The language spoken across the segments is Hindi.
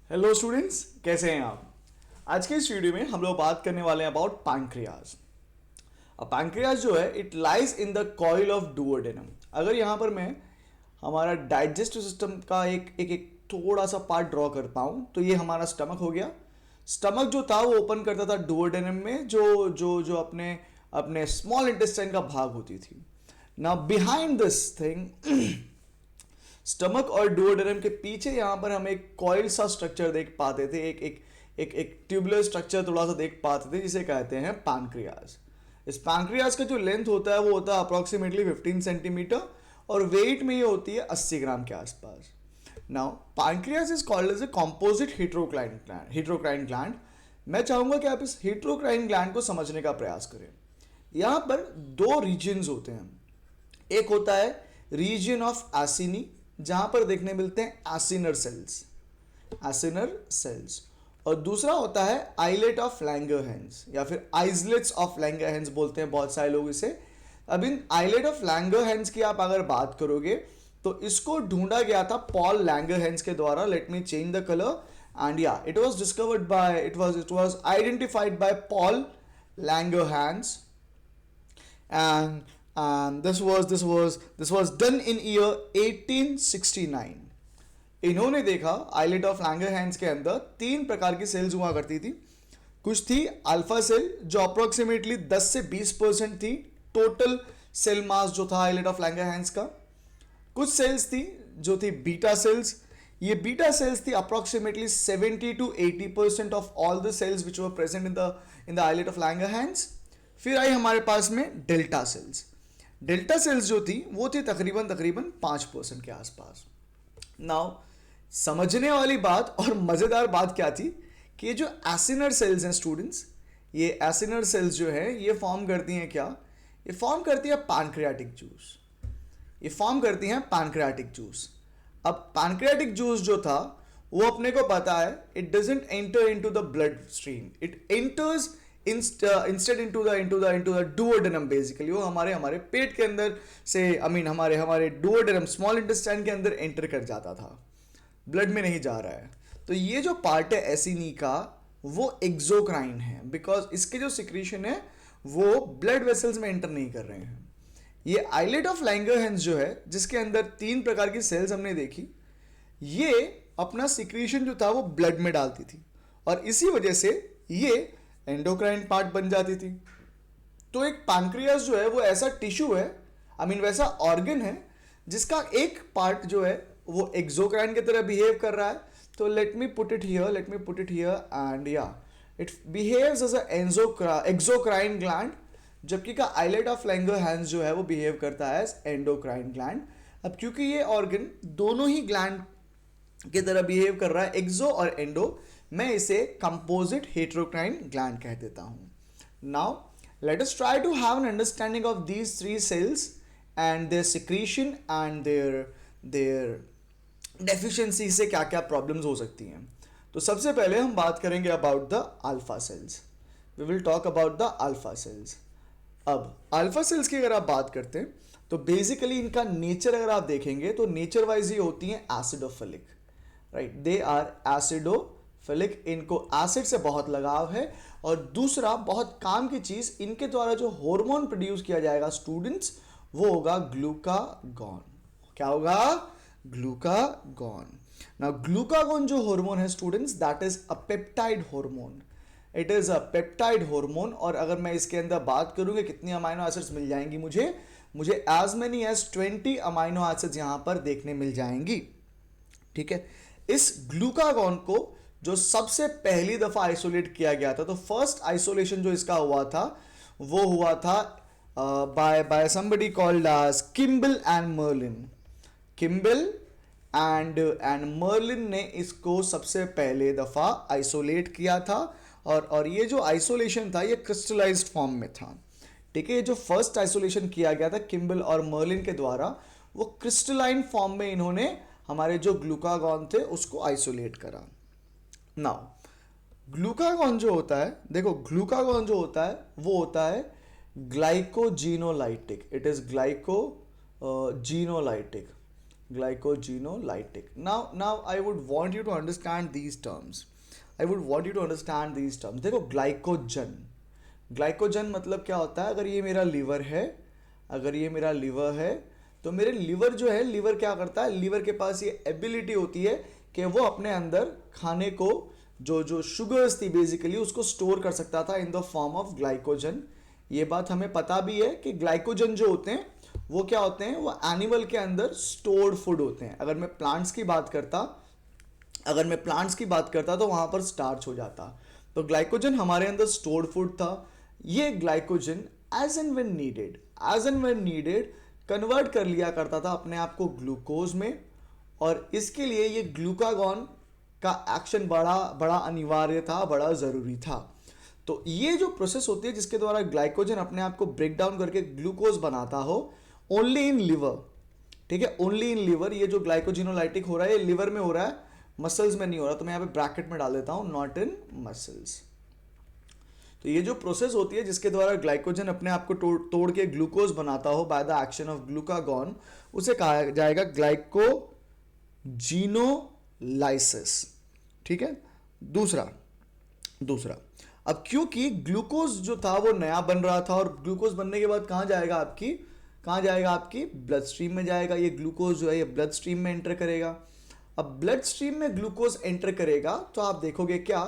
हेलो स्टूडेंट्स, कैसे हैं आप। आज के इस वीडियो में हम लोग बात करने वाले हैं अबाउट पैंक्रियाज। अब पैंक्रियाज जो है it lies in the coil of duodenum. अगर यहाँ पर मैं हमारा डाइजेस्टिव सिस्टम का एक थोड़ा सा पार्ट ड्रॉ कर पाऊँ तो ये हमारा स्टमक हो गया। स्टमक जो था वो ओपन करता था डुओडेनम में, जो जो जो अपने अपने स्मॉल इंटेस्टाइन का भाग होती थी। Now behind this thing, stomach और डुओडेनम के पीछे यहां पर हम एक कॉइल सा स्ट्रक्चर देख पाते थे, एक ट्यूबुलर स्ट्रक्चर थोड़ा सा देख पाते थे, जिसे कहते हैं पैंक्रियाज। इस पैंक्रियाज का जो लेंथ होता है वो होता है अप्रोक्सीमेटली 15 सेंटीमीटर और वेट में ये होती है 80 ग्राम के आसपास। Now pancreas is called as a composite heterocrine gland. मैं चाहूंगा कि आप इस हेट्रोक्राइन ग्लैंड को समझने का प्रयास करें। यहां पर दो रीजन्स होते हैं। एक होता है रीजन ऑफ एसिनी, जहां पर देखने मिलते हैं एसिनर सेल्स, और दूसरा होता है आइलेट ऑफ लैंगरहैंस या फिर आइसलेट्स ऑफ लैंगरहैंस बोलते हैं बहुत सारे लोग इसे। अब इन आइलेट ऑफ लैंगरहैंस की आप अगर बात करोगे तो इसको ढूंढा गया था पॉल लैंगरहैंस के द्वारा। Let me change the colour and या it was identified by Paul Langerhans and this was done in year 1869। इन्होंने देखा आइलेट ऑफ लैंगरहैंस के अंदर तीन प्रकार की सेल्स हुआ करती थी। कुछ थी अल्फा सेल जो अप्रोक्सीमेटली 10 से 20% थी टोटल सेल मास जो था आइलेट ऑफ लैंगरहैंस का। कुछ सेल्स थी जो थी बीटा सेल्स। ये बीटा सेल्स थी approximately 70 to 80% of all the cells which were present in the islet of Langerhans. फिर आई हमारे पास में डेल्टा सेल्स। डेल्टा सेल्स जो थी वो थी तकरीबन 5% के आसपास। नाउ समझने वाली बात और मजेदार बात क्या थी कि ये जो एसिनर सेल्स हैं स्टूडेंट्स, ये एसिनर सेल्स जो है ये फॉर्म करती हैं क्या? ये फॉर्म करती है पैनक्रियाटिक जूस। ये फॉर्म करती हैं पैनक्रियाटिक जूस। अब पैनक्रियाटिक जूस जो था वो अपने को पता है it doesn't enter into the blood stream, it enters instead into the duodenum. Basically वो हमारे पेट के अंदर से हमारे डुओडेनम स्मॉल इंटेस्टाइन के अंदर एंटर कर जाता था, ब्लड में नहीं जा रहा है। तो ये जो पार्ट है एसिनी का वो एक्सोक्राइन है, बिकॉज इसके जो सिक्रीशन है वो ब्लड वेसल्स में एंटर नहीं कर रहे हैं। ये आइलेट ऑफ लैंगरहैंस जो है जिसके अंदर तीन प्रकार की सेल्स हमने देखी, ये अपना सिक्रीशन जो था वो ब्लड में डालती थी और इसी वजह से ये एंडोक्राइन पार्ट बन जाती थी। तो एक पैंक्रियास जो है वो ऐसा टिश्यू है, वैसा ऑर्गन है जिसका एक पार्ट जो है वो एक्सोक्राइन की तरह बिहेव कर रहा है। तो let me put it here and या it behaves as a exocrine gland, जबकि का आइलेट ऑफ लैंगरहैंस जो है वो बिहेव करता है एज एंडोक्राइन ग्लैंड। अब क्योंकि ये ऑर्गन दोनों ही ग्लैंड की तरह बिहेव कर रहा है, एक्सो और एंडो, मैं इसे कंपोजिट हेट्रोक्राइन ग्लैंड कह देता हूं। Now let us try to have an understanding of these three cells and their secretion and their deficiency से क्या क्या प्रॉब्लम्स हो सकती हैं। तो सबसे पहले हम बात करेंगे about the alpha cells. We will talk about the alpha cells. अब अल्फा सेल्स की अगर आप बात करते हैं तो बेसिकली इनका नेचर अगर आप देखेंगे तो नेचर वाइज ये होती हैं acidophilic, right. They are acidophilic, इनको एसिड से बहुत लगाव है। और दूसरा बहुत काम की चीज, इनके द्वारा जो हार्मोन प्रोड्यूस किया जाएगा स्टूडेंट्स वो होगा ग्लूकागॉन। क्या होगा? ग्लूकागॉन। नाउ ग्लूकागॉन जो हार्मोन है students that is a peptide hormone. It is a peptide hormone. और अगर मैं इसके अंदर बात करूंगा कितनी अमाइनो एसिड्स मिल जाएंगी मुझे as many as 20 amino acids यहां पर देखने मिल जाएंगी। ठीक है। इस ग्लूकागॉन को जो सबसे पहली दफा आइसोलेट किया गया था, तो फर्स्ट आइसोलेशन जो इसका हुआ था वो हुआ था by somebody called as Kimball and Murlin. Kimball and Murlin ने इसको सबसे पहले दफा आइसोलेट किया था। और ये जो आइसोलेशन था ये क्रिस्टलाइज्ड फॉर्म में था। ठीक है। ये जो फर्स्ट आइसोलेशन किया गया था किम्बल और मर्लिन के द्वारा, वो क्रिस्टलाइन फॉर्म में इन्होंने हमारे जो ग्लूकागॉन थे उसको आइसोलेट करा। नाउ ग्लूकागॉन जो होता है, देखो ग्लूकागॉन जो होता है वो होता है glycogenolytic. It is glycogenolytic. Glycogenolytic. Now I would want you to understand these terms. I would want you to understand these terms. देखो ग्लाइकोजन, ग्लाइकोजन मतलब क्या होता है? अगर ये मेरा लीवर है, अगर ये मेरा लीवर है, तो मेरे लीवर जो है, लीवर क्या करता है? लीवर के पास ये एबिलिटी होती है कि वो अपने अंदर खाने को, जो जो शुगर्स थी बेसिकली, उसको स्टोर कर सकता था in the form of glycogen. ये बात हमें पता भी है कि ग्लाइकोजन जो होते हैं वो क्या होते हैं? वो एनिमल के अंदर स्टोर्ड फूड होते हैं. अगर मैं प्लांट्स की बात करता, तो वहां पर स्टार्च हो जाता. तो ग्लाइकोजन हमारे अंदर स्टोर्ड फूड था. ये glycogen as and when needed convert कर लिया करता था अपने आप को ग्लूकोज में, और इसके लिए ये ग्लूकागॉन का एक्शन बड़ा अनिवार्य था, बड़ा ज़रूरी था. तो ये जो प्रोसेस होती है जिसके द्वारा ग्लाइकोजन अपने आप को ब्रेक डाउन करके ग्लूकोज बनाता हो, ओनली इन लिवर. ठीक है, ओनली इन लिवर. ये जो ग्लाइकोजिनोलाइटिक हो रहा है ये लिवर में हो रहा है, मसल्स में नहीं हो रहा. तो मैं यहाँ पे ब्रैकेट में डाल देता हूँ, नॉट इन मसल्स. तो ये जो प्रोसेस होती है जिसके द्वारा ग्लाइकोजन अपने आप को तोड़ के ग्लूकोज बनाता हो by the action of glucagon, उसे कहा जाएगा ग्लाइकोजिनोलाइसिस. ठीक है. दूसरा अब क्योंकि ग्लूकोज जो था वो नया बन रहा था, और ग्लूकोज बनने के बाद कहाँ जाएगा आपकी ब्लड स्ट्रीम में जाएगा. ये ग्लूकोज जो है ये ब्लड स्ट्रीम में एंटर करेगा. अब ब्लड स्ट्रीम में ग्लूकोज एंटर करेगा तो आप देखोगे क्या,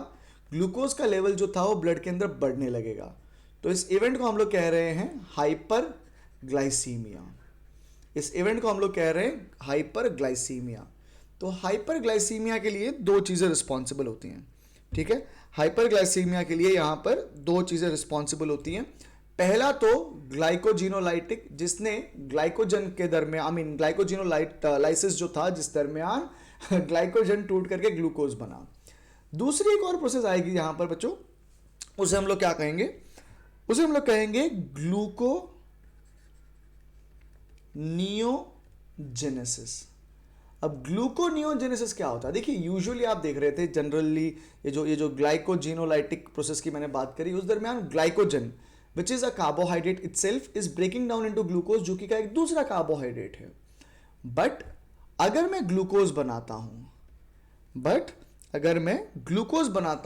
ग्लूकोज का लेवल जो था वो ब्लड के अंदर बढ़ने लगेगा. तो इस इवेंट को हम लोग कह रहे हैं हाइपरग्लाइसीमिया. तो हाइपरग्लाइसीमिया के लिए दो चीज़ें रिस्पॉन्सिबल होती हैं. ठीक है, हाइपरग्लाइसीमिया के लिए यहाँ पर दो चीज़ें रिस्पॉन्सिबल होती हैं. पहला तो ग्लाइकोजिनोलाइटिक, जिसने ग्लाइकोजन के दरमियान, ग्लाइकोजिनोलाइसिस जो था जिस दरमियान ग्लाइकोजन टूट करके ग्लूकोज बना. दूसरी एक और प्रोसेस आएगी यहाँ पर बच्चों, उसे हम लोग क्या कहेंगे? ग्लूकोनियोजेनेसिस. अब ग्लूकोनियोजेनेसिस क्या होता है? देखिए, यूजुअली आप देख रहे थे जनरली ये जो ग्लाइकोजिनोलाइटिक प्रोसेस की मैंने बात करी, उस दरमियान glycogen which is a carbohydrate itself is breaking down into glucose, जो कि का एक दूसरा कार्बोहाइड्रेट है. बट अगर मैं ग्लूकोज बनाता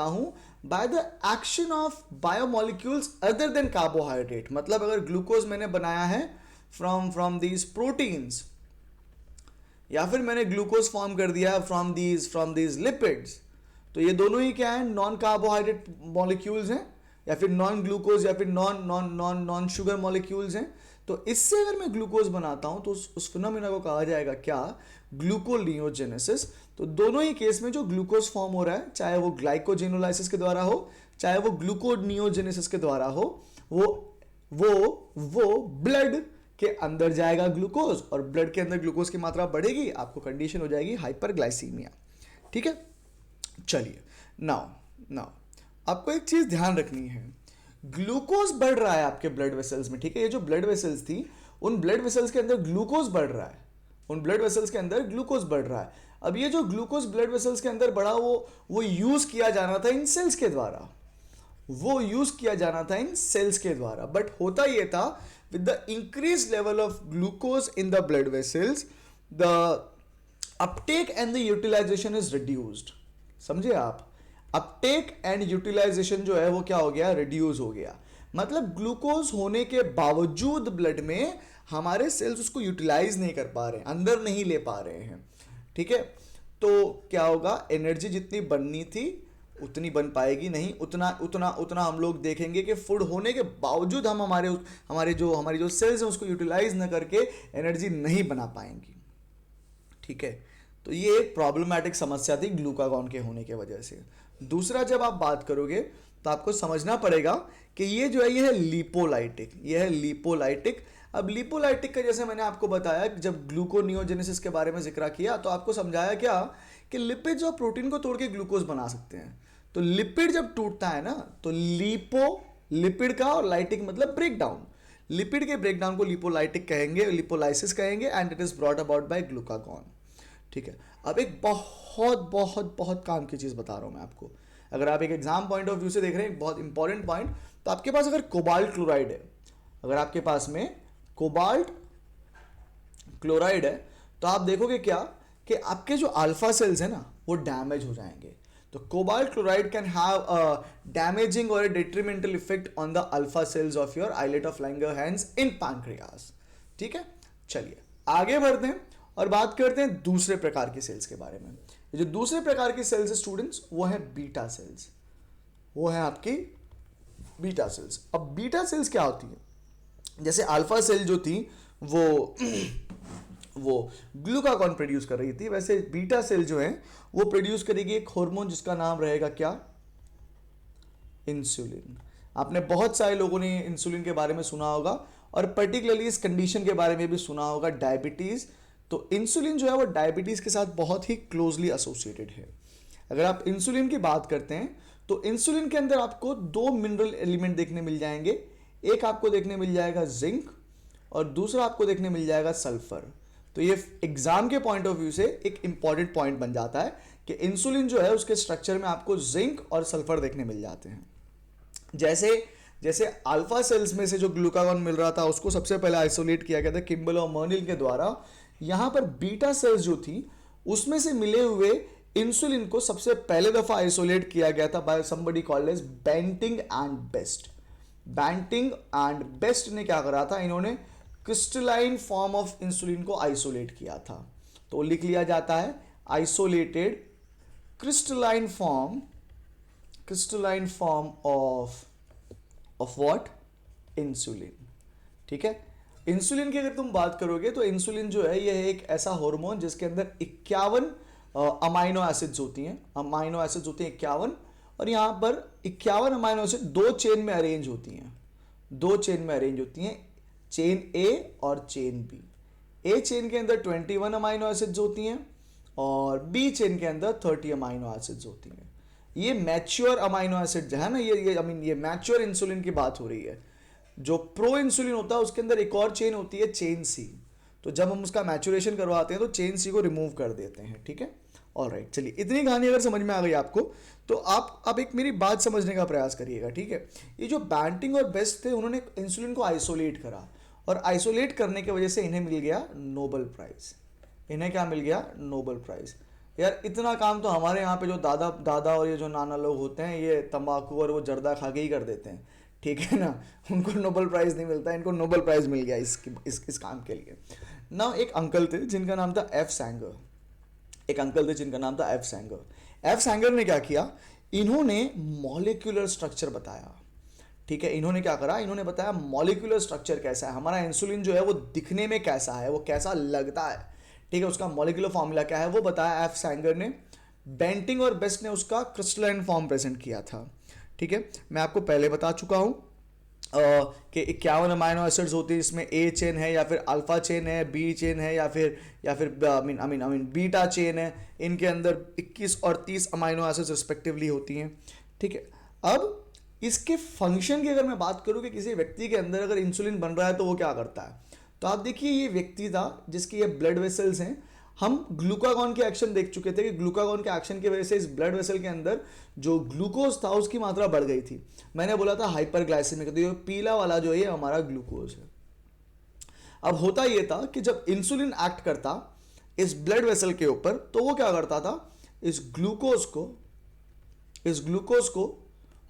हूं by the action of biomolecules other than carbohydrate, मतलब अगर ग्लूकोज मैंने बनाया है फ्रॉम दीज प्रोटीन्स, या फिर मैंने ग्लूकोज फॉर्म कर दिया फ्रॉम दीज लिपिड्स, तो ये दोनों ही क्या है? नॉन कार्बोहाइड्रेट मॉलिक्यूल्स हैं, या फिर नॉन ग्लूकोज, या फिर नॉन शुगर मॉलिक्यूल्स हैं. तो इससे अगर मैं ग्लूकोज बनाता हूं तो उस फिनोमेना को कहा जाएगा क्या? ग्लूकोनियोजेनेसिस. तो दोनों ही केस में जो ग्लूकोज फॉर्म हो रहा है, चाहे वो ग्लाइकोजिनोलाइसिस के द्वारा हो, चाहे वो ग्लूकोनियोजेनेसिस के द्वारा हो, वो ब्लड के अंदर जाएगा ग्लूकोज, और ब्लड के अंदर ग्लूकोज की मात्रा बढ़ेगी, आपको कंडीशन हो जाएगी हाइपरग्लाइसीमिया. ठीक है, चलिए. नाउ आपको एक चीज ध्यान रखनी है, ग्लूकोज बढ़ रहा है आपके ब्लड वेसल्स में. ठीक है, ये जो ब्लड वेसल्स थी, उन ब्लड वेसल्स के अंदर ग्लूकोज बढ़ रहा है. अब ये जो ग्लूकोज ब्लड वेसल्स के अंदर बढ़ा, वो यूज किया जाना था इन सेल्स के द्वारा. बट होता ये था, with the increased level of glucose in the blood vessels, the uptake and the utilization is reduced. समझे आप? अपटेक एंड यूटिलाइजेशन जो है वो क्या हो गया? रिड्यूस हो गया. मतलब ग्लूकोज होने के बावजूद ब्लड में हमारे सेल्स उसको यूटिलाइज नहीं कर पा रहे हैं, अंदर नहीं ले पा रहे हैं. ठीक है, तो क्या होगा? एनर्जी जितनी बननी थी उतनी बन पाएगी नहीं. उतना हम लोग देखेंगे कि फूड होने के बावजूद हम हमारी जो सेल्स हैं उसको यूटिलाइज न करके एनर्जी नहीं बना पाएंगी. ठीक है, तो ये एक प्रॉब्लमैटिक समस्या थी ग्लूकागॉन के होने की वजह से. दूसरा, जब आप बात करोगे तो आपको समझना पड़ेगा कि ये जो है ये है लिपोलाइटिक. अब लिपोलाइटिक का जैसे मैंने आपको बताया, जब ग्लूकोनियोजेनेसिस के बारे में जिक्र किया तो आपको समझाया क्या कि लिपिड्स और प्रोटीन को तोड़ के ग्लूकोज बना सकते हैं. तो लिपिड जब टूटता है ना, तो लिपिड का, और लाइटिक मतलब ब्रेकडाउन, लिपिड के ब्रेकडाउन को लिपोलाइटिक कहेंगे, लिपोलाइसिस कहेंगे, and it is brought about by glucagon. ठीक है, अब एक बहुत काम की चीज़ बता रहा हूँ मैं आपको. अगर आप एक एग्जाम पॉइंट ऑफ व्यू से देख रहे हैं, एक बहुत इंपॉर्टेंट पॉइंट, तो आपके पास अगर कोबाल्ट क्लोराइड है, अगर आपके पास में कोबाल्ट क्लोराइड है, तो तो आप देखोगे क्या कि आपके जो अल्फा सेल्स है ना वो डैमेज हो जाएंगे। तो cobalt chloride can have a damaging और detrimental effect on the alpha cells of your islet of Langerhans in pancreas. ठीक है, चलिए आगे बढ़ते हैं और बात करते हैं दूसरे प्रकार की सेल्स के बारे में। ये जो दूसरे प्रकार की सेल्स है स्टूडेंट्स, वो है बीटा सेल्स, वो है आपकी बीटा सेल्स। अब बीटा सेल्स क्या होती है? जैसे अल्फा सेल जो थी वो ग्लूकागॉन प्रोड्यूस कर रही थी, वैसे बीटा सेल जो है वो प्रोड्यूस करेगी एक हार्मोन जिसका नाम रहेगा क्या? इंसुलिन। आपने बहुत सारे लोगों ने इंसुलिन के बारे में सुना होगा और पर्टिकुलरली इस कंडीशन के बारे में भी सुना होगा, डायबिटीज। तो इंसुलिन जो है वो डायबिटीज के साथ बहुत ही क्लोजली एसोसिएटेड है। अगर आप इंसुलिन की बात करते हैं तो इंसुलिन के अंदर आपको दो मिनरल एलिमेंट देखने मिल जाएंगे। एक आपको देखने मिल जाएगा जिंक और दूसरा आपको देखने मिल जाएगा सल्फर। तो ये एग्जाम के पॉइंट ऑफ व्यू से एक इंपॉर्टेंट पॉइंट बन जाता है कि इंसुलिन जो है उसके स्ट्रक्चर में आपको जिंक और सल्फर देखने मिल जाते हैं। जैसे जैसे अल्फा सेल्स में से जो ग्लूकागॉन मिल रहा था उसको सबसे पहले आइसोलेट किया गया था किम्बल और मर्निल के द्वारा, यहां पर बीटा सेल्स जो थी उसमें से मिले हुए इंसुलिन को सबसे पहले दफा आइसोलेट किया गया था by somebody called as Banting and Best. Banting and Best ने क्या करा था, इन्होंने क्रिस्टलाइन फॉर्म ऑफ इंसुलिन को आइसोलेट किया था। तो लिख लिया जाता है isolated crystalline form of what? Insulin. ठीक है, इंसुलिन की अगर तुम बात करोगे तो इंसुलिन जो है यह एक ऐसा हार्मोन जिसके अंदर 51 अमाइनो एसिड्स होती हैं। अमाइनो एसिड्स होती हैं 51 और यहाँ पर 51 अमाइनो एसिड दो चेन में अरेंज होती हैं, दो चेन में अरेंज होती हैं, चेन ए और चेन बी। ए चेन के अंदर 21 अमाइनो एसिड्स होती हैं और बी चेन के अंदर 30 अमाइनो एसिड्स होती हैं। ये मैच्योर अमाइनो एसिड है ना, ये मैच्योर इंसुलिन की बात हो रही है। जो प्रो इंसुलिन होता है उसके अंदर एक और चेन होती है, चेन सी। तो जब हम उसका मैचुरेशन करवाते हैं तो चेन सी को रिमूव कर देते हैं। ठीक है, ऑलराइट, चलिए इतनी कहानी अगर समझ में आ गई आपको तो आप अब एक मेरी बात समझने का प्रयास करिएगा। ठीक है, ये जो बैंटिंग और बेस्ट थे उन्होंने इंसुलिन को आइसोलेट करा और आइसोलेट करने की वजह से इन्हें मिल गया नोबेल प्राइज। इन्हें क्या मिल गया? Nobel prize. यार इतना काम तो हमारे यहाँ पे जो दादा और ये जो नाना लोग होते हैं ये तंबाकू और वो जर्दा खा के ही कर देते हैं। ठीक है ना, उनको नोबेल प्राइज नहीं मिलता, इनको नोबेल प्राइज मिल गया इस काम के लिए ना। एक अंकल थे जिनका नाम था एफ सैंगर। एफ सैंगर ने क्या किया, इन्होंने मॉलिक्यूलर स्ट्रक्चर बताया। ठीक है, इन्होंने क्या करा, इन्होंने बताया मॉलिक्यूलर स्ट्रक्चर कैसा है, हमारा इंसुलिन जो है वो दिखने में कैसा है, वो कैसा लगता है। ठीक है, उसका मॉलिक्यूलर फॉर्मूला क्या है वो बताया एफ सैंगर ने। बेंटिंग और बेस्ट ने उसका क्रिस्टलाइन फॉर्म प्रेजेंट किया था। ठीक है, मैं आपको पहले बता चुका हूं कि 51 अमाइनो एसिड्स होती है, इसमें ए चेन है या फिर अल्फा चेन है, बी चेन है या फिर बीटा चेन है। इनके अंदर 21 और 30 अमाइनो एसिड्स रिस्पेक्टिवली होती हैं। ठीक है, अब इसके फंक्शन की अगर मैं बात करूं कि किसी व्यक्ति के अंदर अगर इंसुलिन बन रहा है तो वो क्या करता है, तो आप देखिए ये व्यक्ति था जिसकी ये ब्लड वेसल्स हैं। हम ग्लूकागॉन के एक्शन देख चुके थे कि ग्लूकागॉन के एक्शन की वजह से इस ब्लड वेसल के अंदर जो ग्लूकोज था उसकी मात्रा बढ़ गई थी। मैंने बोला था हाइपरग्लाइसेमिक, तो ये पीला वाला जो है ये हमारा ग्लूकोज है। अब होता ये था कि जब इंसुलिन एक्ट करता इस ब्लड वेसल के ऊपर तो वो क्या करता था, इस ग्लूकोज को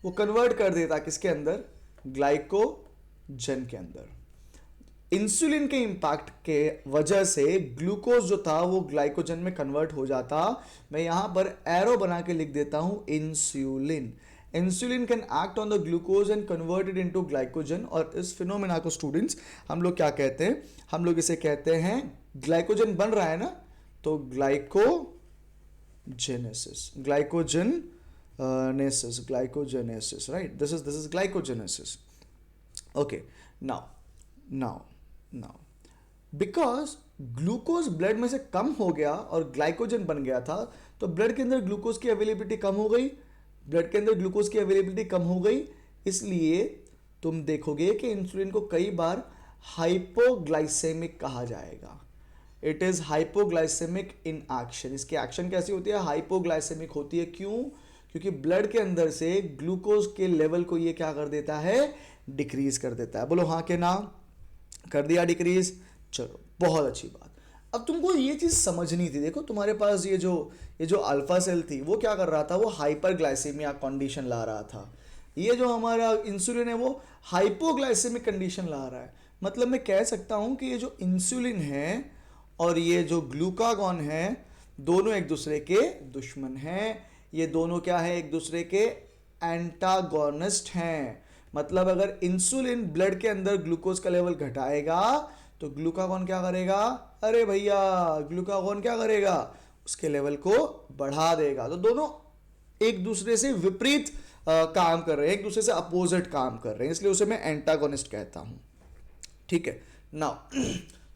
वो कन्वर्ट कर देता किसके अंदर? ग्लाइकोजन के अंदर। इंसुलिन के इंपैक्ट के वजह से ग्लूकोज जो था वो ग्लाइकोजन में कन्वर्ट हो जाता। मैं यहां पर एरो बना के लिख देता हूं insulin. Insulin can act on the glucose and convert it into glycogen. और इस फिनोमेना को स्टूडेंट्स हम लोग क्या कहते हैं? हम लोग इसे कहते हैं, ग्लाइकोजन बन रहा है ना, तो glycogenesis, right? This is glycogenesis. Okay, now because glucose blood में से कम हो गया और ग्लाइकोजन बन गया था तो ब्लड के अंदर ग्लूकोज की अवेलेबिलिटी कम हो गई। इसलिए तुम देखोगे कि इंसुलिन को कई बार हाइपोग्लाइसेमिक कहा जाएगा। It is hypoglycemic in action. इसकी एक्शन कैसी होती है? हाइपोग्लाइसेमिक होती है। क्यों? क्योंकि ब्लड के अंदर से ग्लूकोज के लेवल को ये क्या कर देता है? डिक्रीज कर देता है। बोलो हाँ के ना? कर दिया डिक्रीज। चलो बहुत अच्छी बात। अब तुमको ये चीज समझनी थी। देखो तुम्हारे पास ये जो अल्फा सेल थी वो क्या कर रहा था, वो हाइपरग्लाइसेमिया कंडीशन ला रहा था। ये जो हमारा इंसुलिन है वो हाइपोग्लाइसेमिक कंडीशन ला रहा है। मतलब मैं कह सकता हूँ कि ये जो इंसुलिन है और ये जो ग्लूकागॉन है, दोनों एक दूसरे के दुश्मन हैं। ये दोनों क्या है, एक दूसरे के एंटागोनिस्ट हैं। मतलब अगर इंसुलिन ब्लड के अंदर ग्लूकोज का लेवल घटाएगा तो ग्लूकागॉन क्या करेगा, अरे भैया ग्लूकागॉन क्या करेगा, उसके लेवल को बढ़ा देगा। तो दोनों एक दूसरे से विपरीत काम कर रहे हैं, एक दूसरे से अपोजिट काम कर रहे हैं, इसलिए उसे मैं एंटागोनिस्ट कहता हूं। ठीक है। नाउ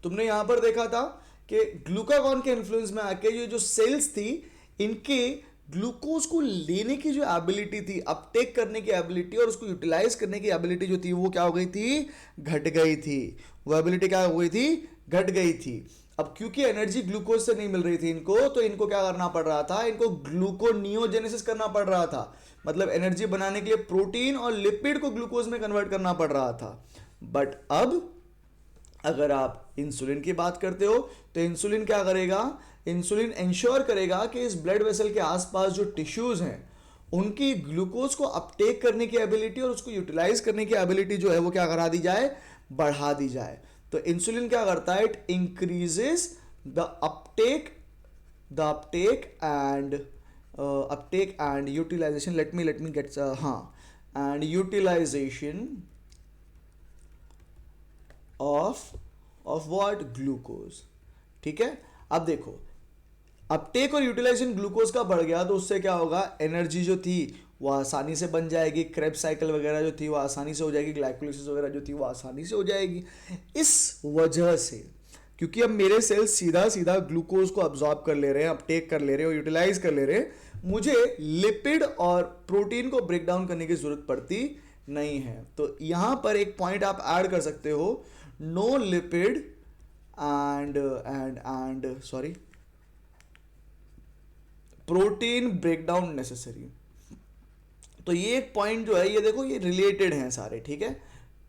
तुमने यहां पर देखा था कि ग्लूकागॉन के इन्फ्लुएंस में आके ये जो सेल्स थी, इनके ग्लूकोज को लेने की जो एबिलिटी थी, अपटेक करने की एबिलिटी और उसको यूटिलाइज करने की एबिलिटी जो थी, वो क्या हो गई थी, घट गई थी। वो एबिलिटी क्या हो गई थी, घट गई थी। अब क्योंकि एनर्जी ग्लूकोज से नहीं मिल रही थी इनको, तो इनको क्या करना पड़ रहा था, इनको ग्लूकोनियोजेनेसिस करना पड़ रहा था। मतलब एनर्जी बनाने के लिए प्रोटीन और लिपिड को ग्लूकोज में कन्वर्ट करना पड़ रहा था। बट अब अगर आप इंसुलिन की बात करते हो तो इंसुलिन क्या करेगा, इंसुलिन इंश्योर करेगा कि इस ब्लड वेसल के आसपास जो टिश्यूज हैं उनकी ग्लूकोज को अपटेक करने की एबिलिटी और उसको यूटिलाइज करने की एबिलिटी जो है वो क्या करा दी जाए, बढ़ा दी जाए। तो इंसुलिन क्या करता है, it increases the uptake and utilization, let me get and utilization of what, glucose. ठीक है। अब देखो अपटेक और यूटिलाइजेशन ग्लूकोज का बढ़ गया तो उससे क्या होगा, एनर्जी जो थी वो आसानी से बन जाएगी, क्रेब्स साइकिल वगैरह जो थी वो आसानी से हो जाएगी, ग्लाइकोलिसिस वगैरह जो थी वो आसानी से हो जाएगी। इस वजह से क्योंकि अब मेरे सेल्स सीधा सीधा ग्लूकोज को अब्जॉर्ब कर ले रहे हैं, अपटेक कर ले रहे हैं और यूटिलाइज कर ले रहे हैं, मुझे लिपिड और प्रोटीन को ब्रेक डाउन करने की जरूरत पड़ती नहीं है। तो यहां पर एक पॉइंट आप ऐड कर सकते हो, no lipid and sorry protein breakdown necessary. तो ये एक पॉइंट जो है, ये देखो ये रिलेटेड हैं सारे। ठीक है।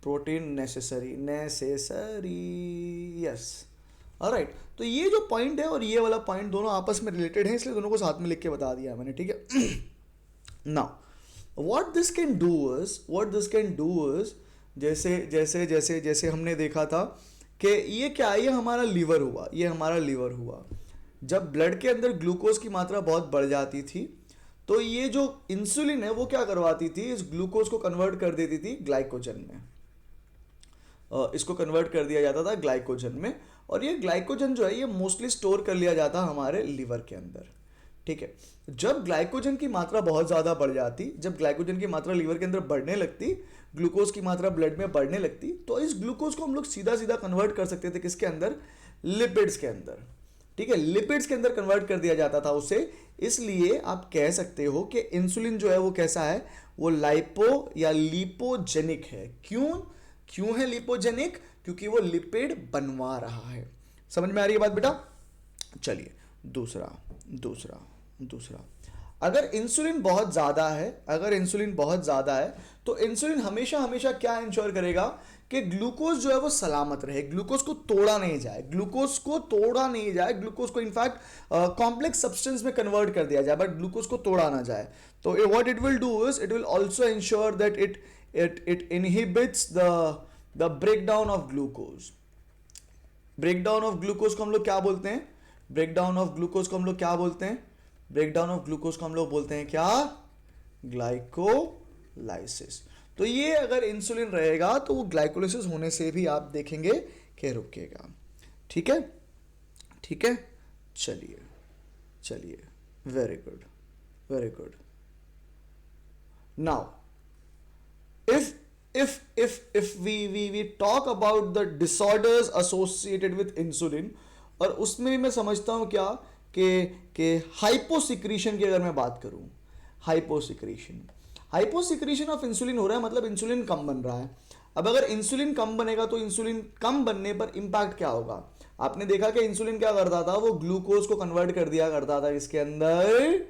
Protein necessary, yes, alright. तो ये जो पॉइंट है और ये वाला पॉइंट दोनों आपस में रिलेटेड हैं, इसलिए दोनों को साथ में लिख के बता दिया मैंने। ठीक है। Now what this can do is जैसे जैसे जैसे जैसे हमने देखा था कि ये क्या, ये हमारा लीवर हुआ। जब ब्लड के अंदर ग्लूकोज की मात्रा बहुत बढ़ जाती थी तो ये जो इंसुलिन है वो क्या करवाती थी, इस ग्लूकोज को कन्वर्ट कर देती थी ग्लाइकोजन में। इसको कन्वर्ट कर दिया जाता था ग्लाइकोजन में, और ये ग्लाइकोजन जो है ये मोस्टली स्टोर कर लिया जाता हमारे लीवर के अंदर। ठीक है। जब ग्लाइकोजन की मात्रा बहुत ज़्यादा बढ़ जाती, जब ग्लाइकोजन की मात्रा लीवर के अंदर बढ़ने लगती, ग्लूकोज की मात्रा ब्लड में बढ़ने लगती, तो इस ग्लूकोज को हम लोग सीधा सीधा कन्वर्ट कर सकते थे किसके अंदर, लिपिड्स के अंदर। ठीक है। लिपिड्स के अंदर कन्वर्ट कर दिया जाता था उसे। इसलिए आप कह सकते हो कि इंसुलिन जो है वो कैसा है, वो लाइपो या लिपोजेनिक है। क्यों है लिपोजेनिक, क्योंकि वो लिपिड बनवा रहा है। समझ में आ रही है बात बेटा। चलिए दूसरा अगर इंसुलिन बहुत ज़्यादा है, तो इंसुलिन हमेशा क्या इंश्योर करेगा कि ग्लूकोज जो है वो सलामत रहे, ग्लूकोज को तोड़ा नहीं जाए, ग्लूकोज को इनफैक्ट कॉम्प्लेक्स सब्सटेंस में कन्वर्ट कर दिया जाए, बट ग्लूकोज को तोड़ा ना जाए। तो what it will do is it will also ensure that it inhibits the breakdown of glucose. Breakdown of glucose को हम लोग क्या बोलते हैं, ब्रेकडाउन ऑफ ग्लूकोज को हम लोग बोलते हैं क्या, ग्लाइकोलाइसिस। तो ये अगर इंसुलिन रहेगा तो वो ग्लाइकोलाइसिस होने से भी आप देखेंगे कि रुकेगा। ठीक है। चलिए very good. Now if we talk about the disorders associated with insulin, और उसमें भी मैं समझता हूं क्या कि हाइपोसिक्रीशन की अगर मैं बात करूं, हाइपोसिक्रीशन ऑफ इंसुलिन हो रहा है, मतलब इंसुलिन कम बन रहा है। अब अगर इंसुलिन कम बनेगा तो इंसुलिन कम बनने पर इंपैक्ट क्या होगा, आपने देखा कि इंसुलिन क्या करता था, वो ग्लूकोज को कन्वर्ट कर दिया करता था इसके अंदर,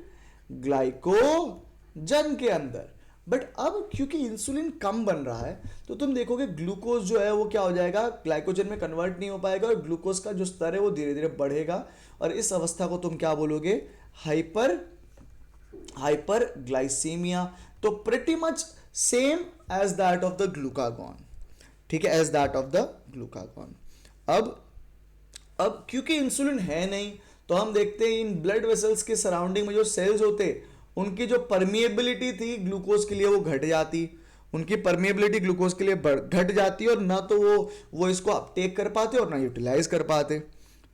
ग्लाइकोजन के अंदर। बट अब क्योंकि इंसुलिन कम बन रहा है तो तुम देखोगे ग्लूकोज जो है वो क्या हो जाएगा, ग्लाइकोजन में कन्वर्ट नहीं हो पाएगा और ग्लूकोज का जो स्तर है वो धीरे धीरे बढ़ेगा और इस अवस्था को तुम क्या बोलोगे, हाइपर हाइपरग्लाइसीमिया। तो pretty much same as that of the glucagon, ठीक है, as that of the glucagon. अब क्योंकि इंसुलिन है नहीं तो हम देखते हैं इन ब्लड वेसल्स के सराउंडिंग में जो सेल्स होते उनकी जो परमिएबिलिटी थी ग्लूकोज के लिए वो घट जाती, उनकी परमिएबिलिटी ग्लूकोज के लिए घट जाती और ना तो वो इसको अपटेक कर पाते और ना यूटिलाइज कर पाते,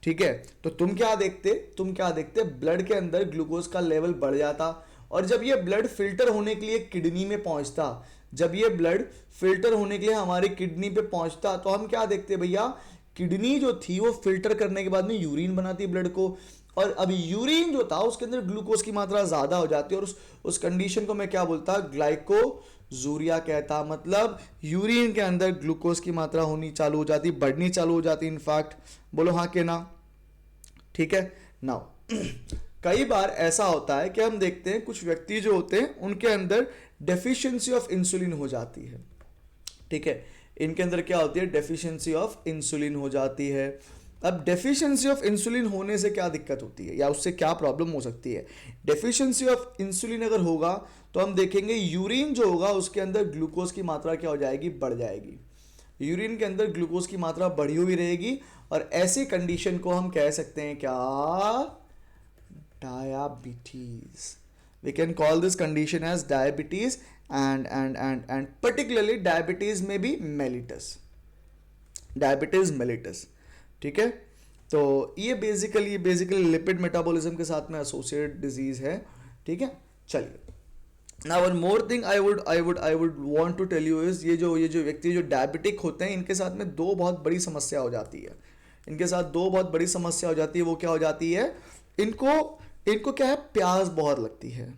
ठीक है। तो तुम क्या देखते ब्लड के अंदर ग्लूकोज का लेवल बढ़ जाता और जब ये ब्लड फिल्टर होने के लिए किडनी में पहुंचता, जब ये ब्लड फिल्टर होने के लिए हमारी किडनी पे पहुंचता तो हम क्या देखते भैया, किडनी जो थी वो फिल्टर करने के बाद में यूरिन बनाती ब्लड को और अब यूरिन जो था उसके अंदर ग्लूकोज की मात्रा ज्यादा हो जाती है और उस कंडीशन को मैं क्या बोलता, ग्लाइकोजूरिया कहता। मतलब यूरिन के अंदर ग्लूकोज की मात्रा होनी चालू हो जाती, बढ़नी चालू हो जाती इनफैक्ट। बोलो हाँ के ना, ठीक है। नाउ कई बार ऐसा होता है कि हम देखते हैं कुछ व्यक्ति जो होते हैं उनके अंदर डेफिशिएंसी ऑफ इंसुलिन हो जाती है, ठीक है। इनके अंदर क्या होती है, डेफिशिएंसी ऑफ इंसुलिन हो जाती है। अब डेफिशिएंसी ऑफ इंसुलिन होने से क्या दिक्कत होती है या उससे क्या प्रॉब्लम हो सकती है। डेफिशिएंसी ऑफ इंसुलिन अगर होगा तो हम देखेंगे यूरिन जो होगा उसके अंदर ग्लूकोज की मात्रा क्या हो जाएगी, बढ़ जाएगी। यूरिन के अंदर ग्लूकोज की मात्रा बढ़ी हुई रहेगी और ऐसी कंडीशन को हम कह सकते हैं क्या, diabetes. We can call this condition as diabetes and particularly diabetes may be mellitus, diabetes mellitus, ठीक है। तो ये बेसिकली लिपिड मेटाबॉलिज्म के साथ में एसोसिएटेड डिजीज है, ठीक है। चलिए now one more thing I would want to tell you is ये जो व्यक्ति जो डायबिटिक होते हैं इनके साथ में दो बहुत बड़ी समस्या हो जाती है, इनके साथ दो बहुत बड़ी समस्या हो जाती है। वो क्या हो जाती है, इनको क्या है, प्यास बहुत लगती है,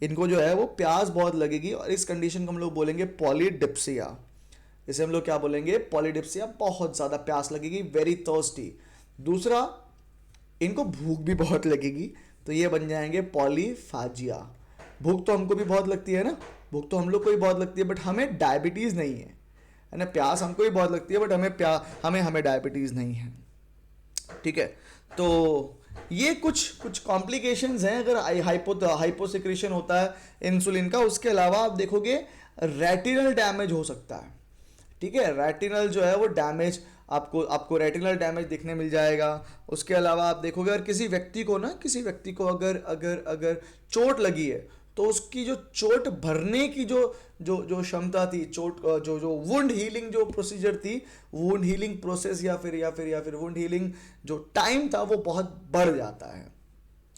इनको जो है वो प्यास बहुत लगेगी और इस कंडीशन को हम लोग बोलेंगे पॉलीडिप्सिया। इसे हम लोग क्या बोलेंगे, पॉलीडिप्सिया, बहुत ज़्यादा प्यास लगेगी, वेरी थर्स्टी। दूसरा, इनको भूख भी बहुत लगेगी तो ये बन जाएंगे पॉलीफाजिया। भूख तो हमको भी बहुत लगती है ना, भूख तो हम लोग को भी बहुत लगती है बट हमें डायबिटीज़ नहीं है ना। प्यास हमको भी बहुत लगती है बट हमें डायबिटीज़ नहीं है, ठीक है। तो ये कुछ कॉम्प्लिकेशंस हैं अगर हाइपोसिक्रेशन होता है इंसुलिन का। उसके अलावा आप देखोगे रेटिनल डैमेज हो सकता है, ठीक है। रेटिनल जो है वो डैमेज, आपको रेटिनल डैमेज दिखने मिल जाएगा। उसके अलावा आप देखोगे अगर किसी व्यक्ति को अगर चोट लगी है तो उसकी जो चोट भरने की जो क्षमता थी, चोट जो वुंड हीलिंग जो प्रोसीजर थी, वुंड हीलिंग प्रोसेस या फिर वुंड हीलिंग जो टाइम था वो बहुत बढ़ जाता है।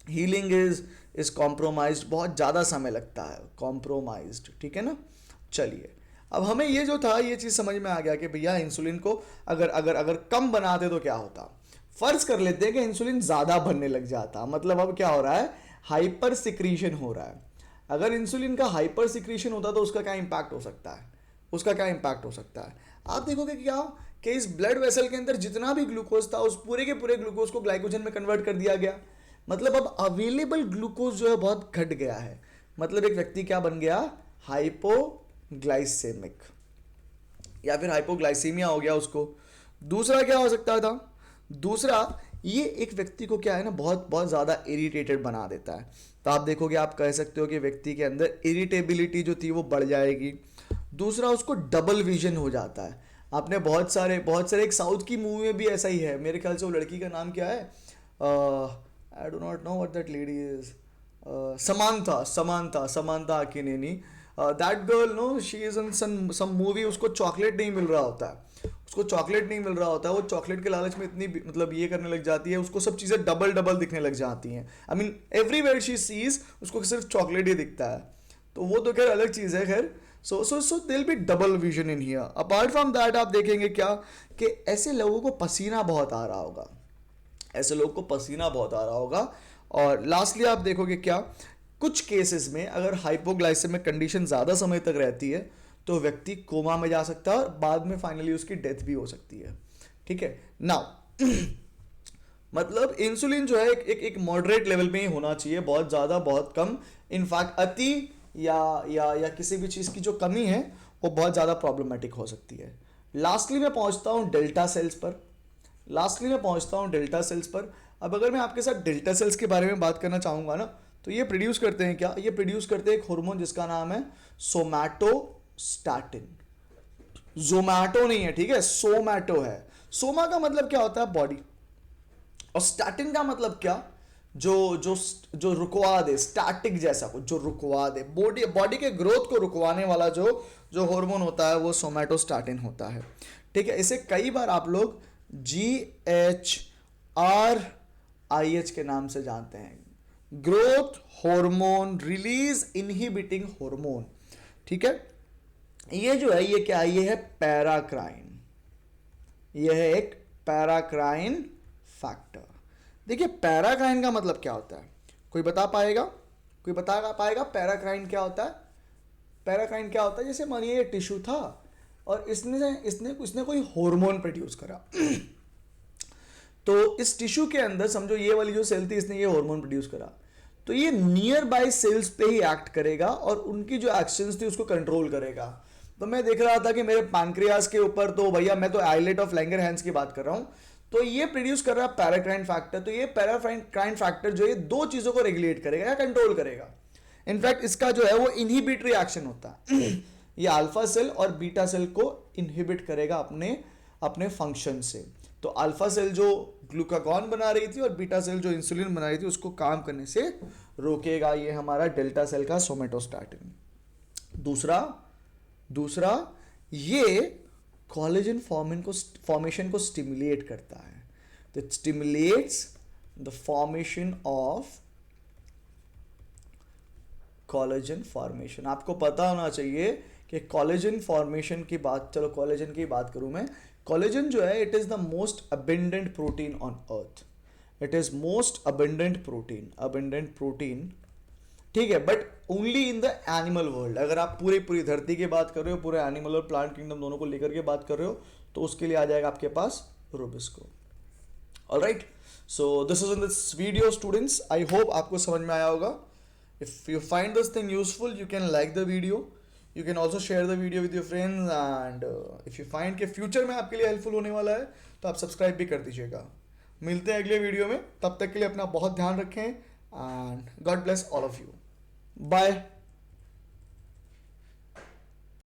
हीलिंग इज कॉम्प्रोमाइज्ड, बहुत ज़्यादा समय लगता है, कॉम्प्रोमाइज्ड, ठीक है ना। चलिए अब हमें ये जो था ये चीज़ समझ में आ गया कि भैया इंसुलिन को अगर कम बनाते तो क्या होता। फर्ज कर लेते हैं कि इंसुलिन ज़्यादा बनने लग जाता, मतलब अब क्या हो रहा है, हाइपर सिक्रीशन हो रहा है। अगर इंसुलिन का हाइपर सिक्रीशन होता तो उसका क्या इम्पैक्ट हो सकता है, आप देखोगे क्या कि इस ब्लड वेसल के अंदर जितना भी ग्लूकोज था उस पूरे के पूरे ग्लूकोज को ग्लाइकोजन में कन्वर्ट कर दिया गया। मतलब अब अवेलेबल ग्लूकोज जो है बहुत घट गया है। मतलब एक व्यक्ति क्या बन गया, हाइपोग्लाइसेमिक या फिर हाइपोग्लाइसीमिया हो गया उसको। दूसरा क्या हो सकता था, दूसरा ये एक व्यक्ति को क्या है ना बहुत बहुत ज़्यादा इरिटेटेड बना देता है। तो आप देखोगे, आप कह सकते हो कि व्यक्ति के अंदर इरिटेबिलिटी जो थी वो बढ़ जाएगी। दूसरा, उसको डबल विजन हो जाता है। आपने बहुत सारे एक साउथ की मूवी में भी ऐसा ही है, मेरे ख्याल से वो लड़की का नाम क्या है, I do not know what that lady is, Samantha Akkineni. That girl no, she is in some movie, उसको चॉकलेट नहीं मिल रहा होता है, वो चॉकलेट के लालच में इतनी मतलब ये करने लग जाती है, उसको सब चीज़ें डबल दिखने लग जाती हैं। I mean everywhere she sees उसको सिर्फ चॉकलेट ही दिखता है। तो वो तो खैर अलग चीज़ है। खैर so there will be double vision in here. Apart from that आप देखेंगे क्या कि ऐसे लोगों को पसीना बहुत आ रहा होगा, और लास्टली आप देखोगे क्या, कुछ केसेस में अगर हाइपोग्लाइसेमिक कंडीशन ज़्यादा समय तक रहती है तो व्यक्ति कोमा में जा सकता है और बाद में फाइनली उसकी डेथ भी हो सकती है, ठीक है। नाउ मतलब इंसुलिन जो है एक मॉडरेट लेवल में ही होना चाहिए, बहुत ज़्यादा बहुत कम। इनफैक्ट या किसी भी चीज़ की जो कमी है वो बहुत ज़्यादा प्रॉब्लमेटिक हो सकती है। लास्टली मैं पहुंचता हूं डेल्टा सेल्स पर। अब अगर मैं आपके साथ डेल्टा सेल्स के बारे में बात करना चाहूँगा ना, तो ये प्रोड्यूस करते हैं क्या, ये प्रोड्यूस करते हैं एक हार्मोन जिसका नाम है सोमैटोस्टैटिन। जोमैटो नहीं है, ठीक है, सोमैटो है। सोमा का मतलब क्या होता है, बॉडी, और स्टैटिन का मतलब क्या, जो जो जो रुकवा दे, स्टैटिक जैसा कुछ जो रुकवा दे, बॉडी बॉडी के ग्रोथ को रुकवाने वाला जो जो हार्मोन होता है वो सोमैटोस्टैटिन होता है। ठीक है, इसे कई बार आप लोग GHRIH के नाम से जानते हैं, growth hormone release inhibiting hormone. ठीक है, ये जो है ये क्या है, ये है पैराक्राइन, ये है एक पैराक्राइन फैक्टर। देखिए पैराक्राइन का मतलब क्या होता है, कोई बता पाएगा, कोई बता पाएगा पैराक्राइन क्या होता है? पैराक्राइन क्या होता है, जैसे मानिए ये टिश्यू था और इसने इसने इसने कोई हार्मोन प्रोड्यूस करा तो इस टिश्यू के अंदर समझो ये वाली जो सेल थी, इसने ये हार्मोन प्रोड्यूस करा, तो ये नियर बाय सेल्स पे ही एक्ट करेगा और उनकी जो एक्शंस थी उसको कंट्रोल करेगा। तो मैं देख रहा था कि मेरे पैनक्रियास के ऊपर, तो भैया मैं तो आइलेट ऑफ लैंगरहैंस की बात कर रहा हूं, तो ये प्रोड्यूस कर रहा है पैराक्राइन फैक्टर। तो ये पैराक्राइन फैक्टर जो है दो चीजों को रेगुलेट करेगा या कंट्रोल करेगा। इनफैक्ट इसका जो है वो इनहिबिटरी एक्शन होता है ये अल्फा सेल और बीटा सेल को इनहिबिट करेगा अपने अपने फंक्शन से। तो अल्फा सेल जो ग्लूकागॉन बना रही थी और बीटा सेल जो इंसुलिन बना रही थी उसको काम करने से रोकेगा ये हमारा डेल्टा सेल का सोमैटोस्टैटिन। दूसरा ये कोलेजन फॉर्मेशन को स्टिमुलेट करता है, तो it stimulates the formation of collagen formation. आपको पता होना चाहिए कि कोलेजन फॉर्मेशन की बात, चलो कोलेजन की बात करूं मैं, कोलेजन जो है it is the most abundant protein on earth, it is most abundant protein, ठीक है, but only in the animal world. अगर आप पूरी धरती की बात कर रहे हो, पूरे एनिमल और प्लांट किंगडम दोनों को लेकर के बात कर रहे हो, तो उसके लिए आ जाएगा आपके पास Rubisco. Alright, so this is in this video students, I hope आपको समझ में आया होगा। If you find this thing useful, you can like the video. You can also share the video with your friends, and if you find कि फ्यूचर में आपके लिए हेल्पफुल होने वाला है तो आप सब्सक्राइब भी कर दीजिएगा। मिलते हैं अगले वीडियो में, तब तक के लिए अपना बहुत ध्यान रखें and God bless all of you. Bye.